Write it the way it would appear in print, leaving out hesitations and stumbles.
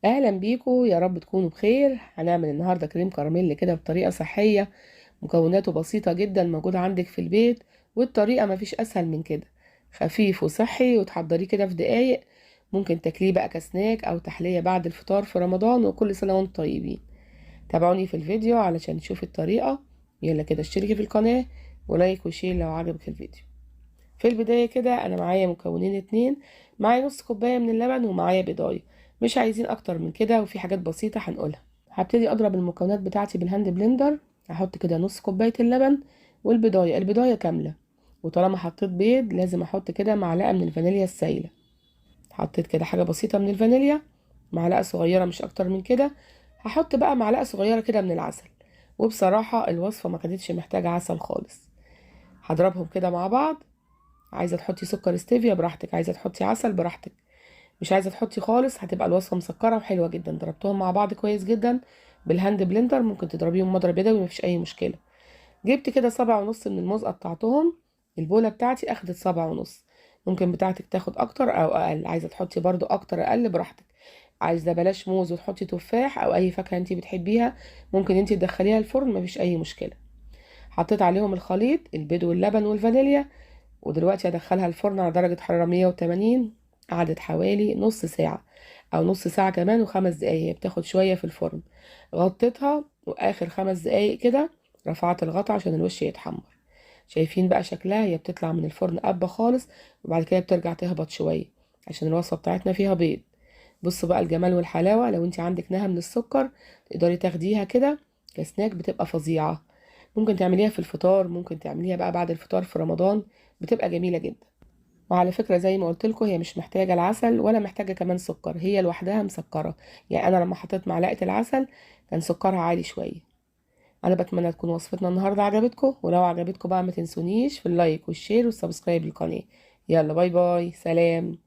اهلا بيكم، يا رب تكونوا بخير. هنعمل النهارده كريم كراميل كده بطريقه صحيه. مكوناته بسيطه جدا، موجوده عندك في البيت، والطريقه مفيش اسهل من كده. خفيف وصحي، وتحضريه كده في دقايق. ممكن تاكليه بقى كسناك او تحليه بعد الفطار في رمضان، وكل سنه وانتم طيبين. تابعوني في الفيديو علشان تشوفي الطريقه. يلا كده اشتركي في القناه، ولايك وشير لو عجبك الفيديو. في البداية كده أنا معايا مكونين اتنين. معايا نص كوباية من اللبن، ومعايا بيضاية. مش عايزين أكتر من كده، وفي حاجات بسيطة هنقولها. هبتدي أضرب المكونات بتاعتي بالهاند بلندر. هحط كده نص كوباية اللبن البضاية كاملة. وطالما حطيت بيض لازم أحط كده معلقة من الفانيليا السايلة. حطيت كده حاجة بسيطة من الفانيليا، معلقة صغيرة مش أكتر من كده. هحط بقى معلقة صغيرة كده من العسل. وبصراحة الوصفة ما كانتش محتاجة عسل خالص. هضربهم كده مع بعض. عايزه تحطي سكر ستيفيا براحتك، عايزه تحطي عسل براحتك. مش عايزه تحطي خالص، هتبقى الوصفه مسكره وحلوه جدا. ضربتهم مع بعض كويس جدا بالهاند بلندر، ممكن تضربيهم مضرب يدوي مفيش اي مشكله. جبت كده 7.5 من الموز، قطعتهم. البوله بتاعتي اخدت 7.5. ممكن بتاعتك تاخد اكتر او اقل، عايزه تحطي برضو اكتر اقل براحتك. عايزه بلاش موز وتحطي تفاح او اي فاكهه انتي بتحبيها، ممكن انتي تدخليها الفرن مفيش اي مشكله. حطيت عليهم الخليط البيض واللبن والفانيليا. ودلوقتي هدخلها الفرن على درجة حرارة 180. قعدت حوالي نص ساعة، أو نص ساعة كمان و5 دقايق، هي بتاخد شوية في الفرن. غطيتها، وآخر 5 دقايق كده رفعت الغطا عشان الوش يتحمر. شايفين بقى شكلها، هي بتطلع من الفرن قبة خالص، وبعد كده بترجع تهبط شوية عشان الوصفة بتاعتنا فيها بيض. بصوا بقى الجمال والحلاوة، لو انت عندك نهم من السكر تقدري تاخديها كده كسناك، بتبقى فظيعة. ممكن تعمليها في الفطار، ممكن تعمليها بقى بعد الفطار في رمضان، بتبقى جميلة جدا. وعلى فكرة زي ما قلت لكم، هي مش محتاجة العسل ولا محتاجة كمان سكر، هي لوحدها مسكرة. يعني أنا لما حطيت معلقة العسل كان سكرها عالي شوية. أنا بتمنى تكون وصفتنا النهاردة عجبتكم، ولو عجبتكم بقى ما تنسونيش في اللايك والشير والسبسكرايب للقناة. يلا باي باي، سلام.